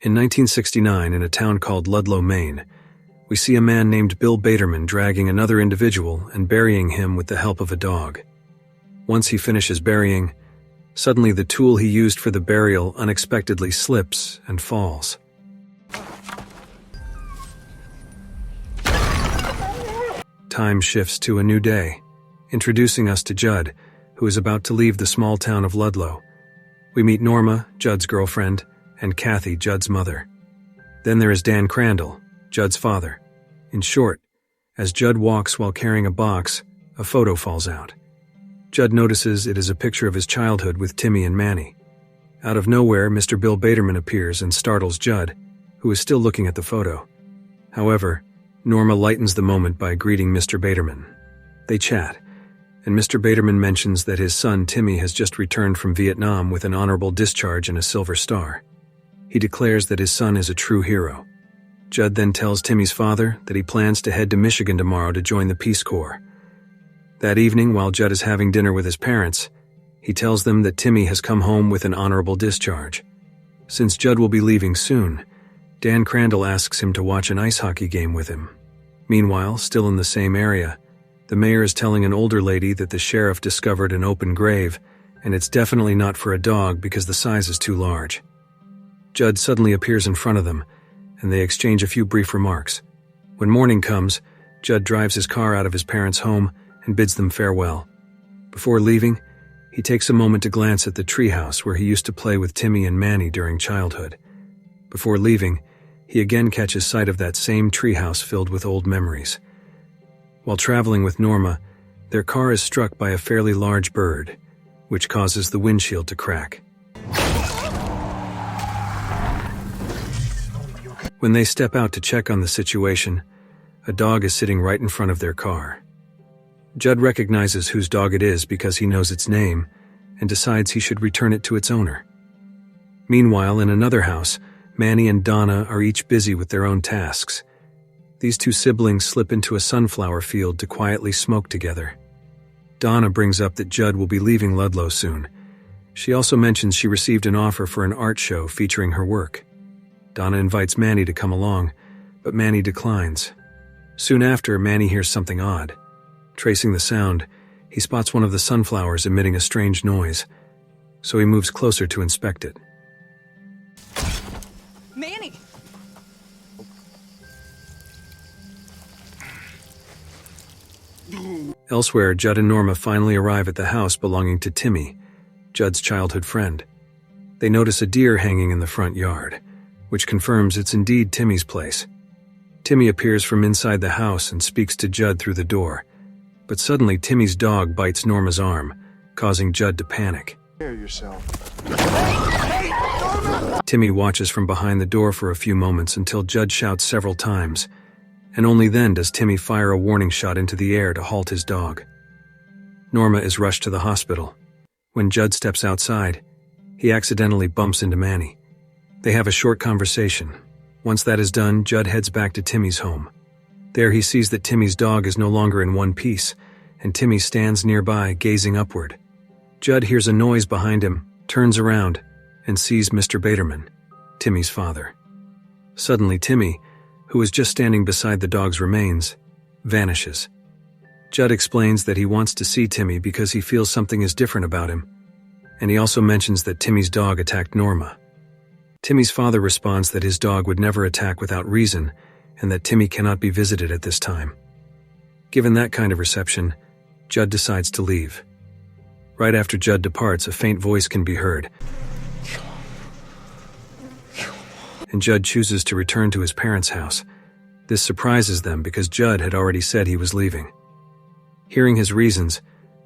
In 1969, in a town called Ludlow, Maine, we see a man named Bill Baterman dragging another individual and burying him with the help of a dog. Once he finishes burying, suddenly the tool he used for the burial unexpectedly slips and falls. Time shifts to a new day, introducing us to Judd, who is about to leave the small town of Ludlow. We meet Norma, Judd's girlfriend, and Kathy, Judd's mother. Then there is Dan Crandall, Judd's father. In short, as Judd walks while carrying a box, a photo falls out. Judd notices it is a picture of his childhood with Timmy and Manny. Out of nowhere, Mr. Bill Baterman appears and startles Judd, who is still looking at the photo. However, Norma lightens the moment by greeting Mr. Baterman. They chat, and Mr. Baterman mentions that his son Timmy has just returned from Vietnam with an honorable discharge and a Silver Star. He declares that his son is a true hero. Judd then tells Timmy's father that he plans to head to Michigan tomorrow to join the Peace Corps. That evening, while Judd is having dinner with his parents, he tells them that Timmy has come home with an honorable discharge. Since Judd will be leaving soon, Dan Crandall asks him to watch an ice hockey game with him. Meanwhile, still in the same area, the mayor is telling an older lady that the sheriff discovered an open grave, and it's definitely not for a dog because the size is too large. Judd suddenly appears in front of them, and they exchange a few brief remarks. When morning comes, Judd drives his car out of his parents' home and bids them farewell. Before leaving, he takes a moment to glance at the treehouse where he used to play with Timmy and Manny during childhood. Before leaving, he again catches sight of that same treehouse filled with old memories. While traveling with Norma, their car is struck by a fairly large bird, which causes the windshield to crack. When they step out to check on the situation, a dog is sitting right in front of their car. Judd recognizes whose dog it is because he knows its name and decides he should return it to its owner. Meanwhile, in another house, Manny and Donna are each busy with their own tasks. These two siblings slip into a sunflower field to quietly smoke together. Donna brings up that Judd will be leaving Ludlow soon. She also mentions she received an offer for an art show featuring her work. Donna invites Manny to come along, but Manny declines. Soon after, Manny hears something odd. Tracing the sound, he spots one of the sunflowers emitting a strange noise, so he moves closer to inspect it. Manny! Elsewhere, Judd and Norma finally arrive at the house belonging to Timmy, Judd's childhood friend. They notice a deer hanging in the front yard, which confirms it's indeed Timmy's place. Timmy appears from inside the house and speaks to Judd through the door, but suddenly Timmy's dog bites Norma's arm, causing Judd to panic. Hear yourself. Timmy watches from behind the door for a few moments until Judd shouts several times, and only then does Timmy fire a warning shot into the air to halt his dog. Norma is rushed to the hospital. When Judd steps outside, he accidentally bumps into Manny. They have a short conversation. Once that is done, Judd heads back to Timmy's home. There he sees that Timmy's dog is no longer in one piece, and Timmy stands nearby, gazing upward. Judd hears a noise behind him, turns around, and sees Mr. Baterman, Timmy's father. Suddenly, Timmy, who is just standing beside the dog's remains, vanishes. Judd explains that he wants to see Timmy because he feels something is different about him, and he also mentions that Timmy's dog attacked Norma. Timmy's father responds that his dog would never attack without reason, and that Timmy cannot be visited at this time. Given that kind of reception, Judd decides to leave. Right after Judd departs, a faint voice can be heard, and Judd chooses to return to his parents' house. This surprises them because Judd had already said he was leaving. Hearing his reasons,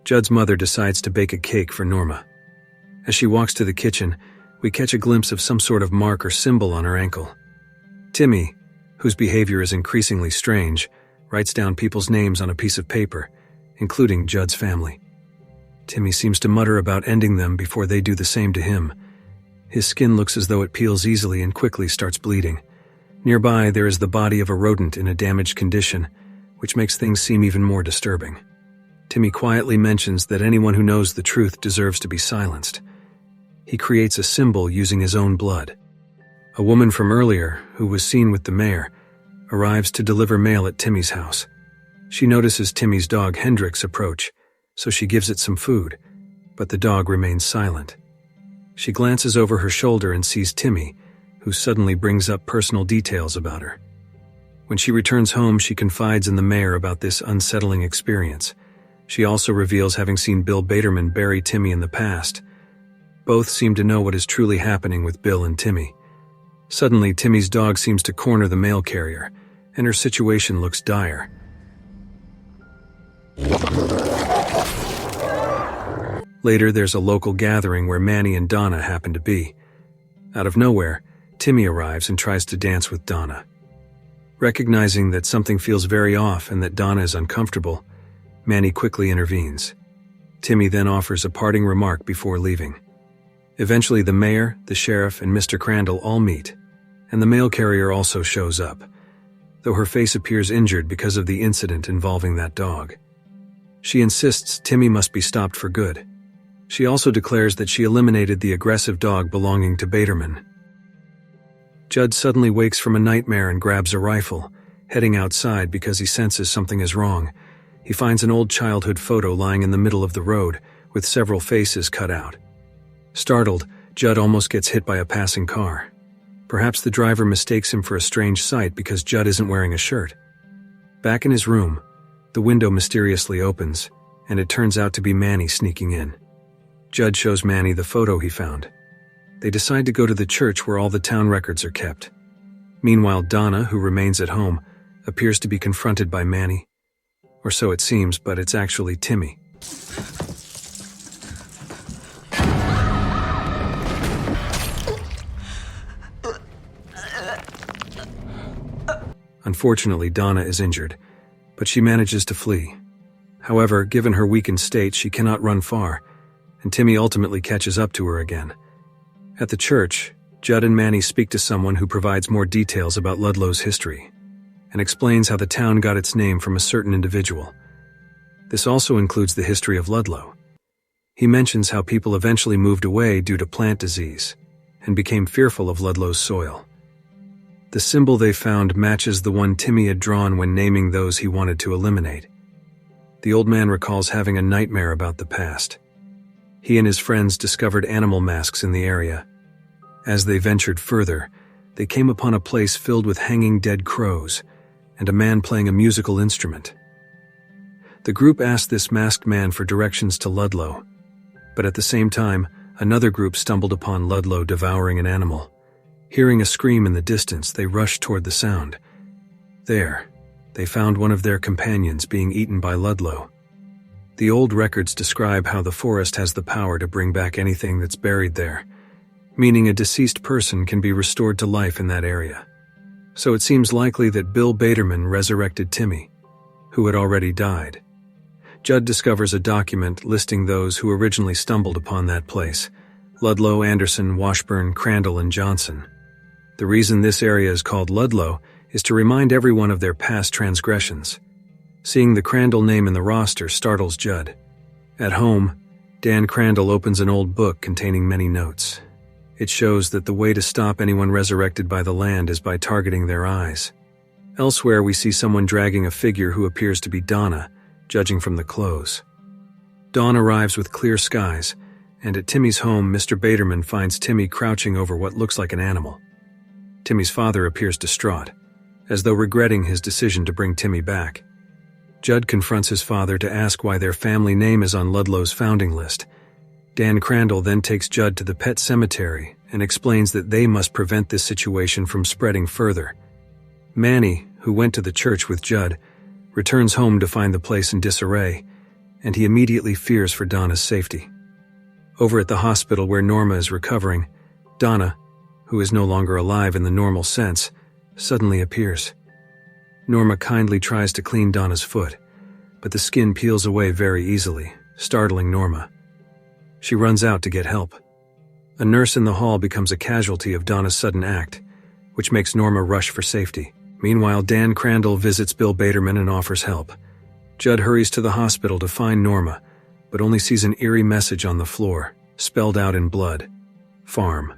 Judd's mother decides to bake a cake for Norma. As she walks to the kitchen, we catch a glimpse of some sort of mark or symbol on her ankle. Timmy, whose behavior is increasingly strange, writes down people's names on a piece of paper, including Judd's family. Timmy seems to mutter about ending them before they do the same to him. His skin looks as though it peels easily and quickly starts bleeding. Nearby, there is the body of a rodent in a damaged condition, which makes things seem even more disturbing. Timmy quietly mentions that anyone who knows the truth deserves to be silenced. He creates a symbol using his own blood. A woman from earlier, who was seen with the mayor, arrives to deliver mail at Timmy's house. She notices Timmy's dog Hendrix approach, so she gives it some food, but the dog remains silent. She glances over her shoulder and sees Timmy, who suddenly brings up personal details about her. When she returns home, she confides in the mayor about this unsettling experience. She also reveals having seen Bill Baderman bury Timmy in the past. Both seem to know what is truly happening with Bill and Timmy. Suddenly, Timmy's dog seems to corner the mail carrier, and her situation looks dire. Later, there's a local gathering where Manny and Donna happen to be. Out of nowhere, Timmy arrives and tries to dance with Donna. Recognizing that something feels very off and that Donna is uncomfortable, Manny quickly intervenes. Timmy then offers a parting remark before leaving. Eventually, the mayor, the sheriff, and Mr. Crandall all meet, and the mail carrier also shows up, though her face appears injured because of the incident involving that dog. She insists Timmy must be stopped for good. She also declares that she eliminated the aggressive dog belonging to Baderman. Judd suddenly wakes from a nightmare and grabs a rifle, heading outside because he senses something is wrong. He finds an old childhood photo lying in the middle of the road, with several faces cut out. Startled, Judd almost gets hit by a passing car. Perhaps the driver mistakes him for a strange sight because Judd isn't wearing a shirt. Back in his room, the window mysteriously opens, and it turns out to be Manny sneaking in. Judd shows Manny the photo he found. They decide to go to the church where all the town records are kept. Meanwhile, Donna, who remains at home, appears to be confronted by Manny. Or so it seems, but it's actually Timmy. Unfortunately, Donna is injured, but she manages to flee. However, given her weakened state, she cannot run far, and Timmy ultimately catches up to her again. At the church, Judd and Manny speak to someone who provides more details about Ludlow's history, and explains how the town got its name from a certain individual. This also includes the history of Ludlow. He mentions how people eventually moved away due to plant disease, and became fearful of Ludlow's soil. The symbol they found matches the one Timmy had drawn when naming those he wanted to eliminate. The old man recalls having a nightmare about the past. He and his friends discovered animal masks in the area. As they ventured further, they came upon a place filled with hanging dead crows and a man playing a musical instrument. The group asked this masked man for directions to Ludlow, but at the same time, another group stumbled upon Ludlow devouring an animal. Hearing a scream in the distance, they rushed toward the sound. There, they found one of their companions being eaten by Ludlow. The old records describe how the forest has the power to bring back anything that's buried there, meaning a deceased person can be restored to life in that area. So it seems likely that Bill Baderman resurrected Timmy, who had already died. Judd discovers a document listing those who originally stumbled upon that place: Ludlow, Anderson, Washburn, Crandall, and Johnson. The reason this area is called Ludlow is to remind everyone of their past transgressions. Seeing the Crandall name in the roster startles Judd. At home, Dan Crandall opens an old book containing many notes. It shows that the way to stop anyone resurrected by the land is by targeting their eyes. Elsewhere, we see someone dragging a figure who appears to be Donna, judging from the clothes. Dawn arrives with clear skies, and at Timmy's home, Mr. Baderman finds Timmy crouching over what looks like an animal. Timmy's father appears distraught, as though regretting his decision to bring Timmy back. Judd confronts his father to ask why their family name is on Ludlow's founding list. Dan Crandall then takes Judd to the pet cemetery and explains that they must prevent this situation from spreading further. Manny, who went to the church with Judd, returns home to find the place in disarray, and he immediately fears for Donna's safety. Over at the hospital where Norma is recovering, Donna, who is no longer alive in the normal sense, suddenly appears. Norma kindly tries to clean Donna's foot, but the skin peels away very easily, startling Norma. She runs out to get help. A nurse in the hall becomes a casualty of Donna's sudden act, which makes Norma rush for safety. Meanwhile, Dan Crandall visits Bill Baderman and offers help. Judd hurries to the hospital to find Norma, but only sees an eerie message on the floor, spelled out in blood: farm.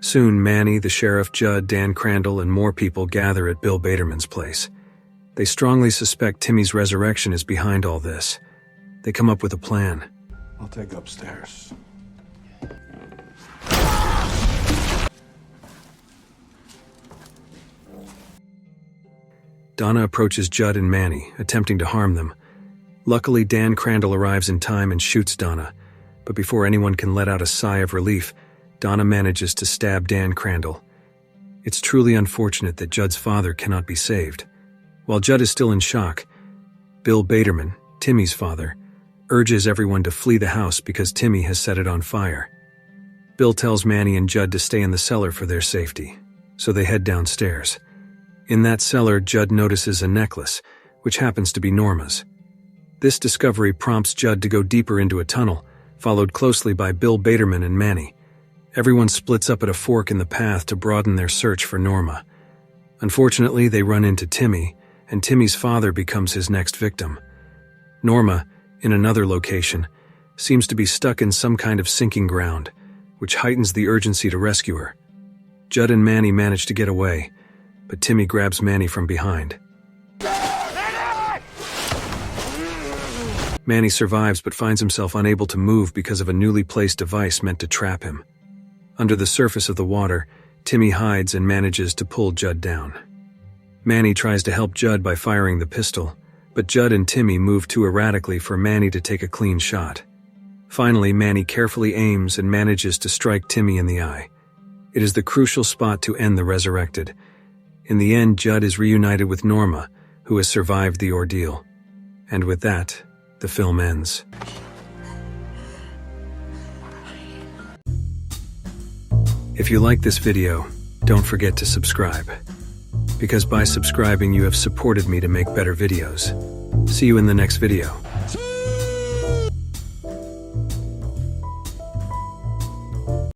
Soon, Manny, the sheriff, Judd, Dan Crandall, and more people gather at Bill Baderman's place. They strongly suspect Timmy's resurrection is behind all this. They come up with a plan. I'll take upstairs. Donna approaches Judd and Manny, attempting to harm them. Luckily, Dan Crandall arrives in time and shoots Donna, but before anyone can let out a sigh of relief, Donna manages to stab Dan Crandall. It's truly unfortunate that Judd's father cannot be saved. While Judd is still in shock, Bill Baderman, Timmy's father, urges everyone to flee the house because Timmy has set it on fire. Bill tells Manny and Judd to stay in the cellar for their safety, so they head downstairs. In that cellar, Judd notices a necklace, which happens to be Norma's. This discovery prompts Judd to go deeper into a tunnel, followed closely by Bill Baderman and Manny. Everyone splits up at a fork in the path to broaden their search for Norma. Unfortunately, they run into Timmy, and Timmy's father becomes his next victim. Norma, in another location, seems to be stuck in some kind of sinking ground, which heightens the urgency to rescue her. Judd and Manny manage to get away, but Timmy grabs Manny from behind. Manny survives but finds himself unable to move because of a newly placed device meant to trap him. Under the surface of the water, Timmy hides and manages to pull Judd down. Manny tries to help Judd by firing the pistol, but Judd and Timmy move too erratically for Manny to take a clean shot. Finally, Manny carefully aims and manages to strike Timmy in the eye. It is the crucial spot to end the resurrected. In the end, Judd is reunited with Norma, who has survived the ordeal. And with that, the film ends. If you like this video, don't forget to subscribe. Because by subscribing, you have supported me to make better videos. See you in the next video.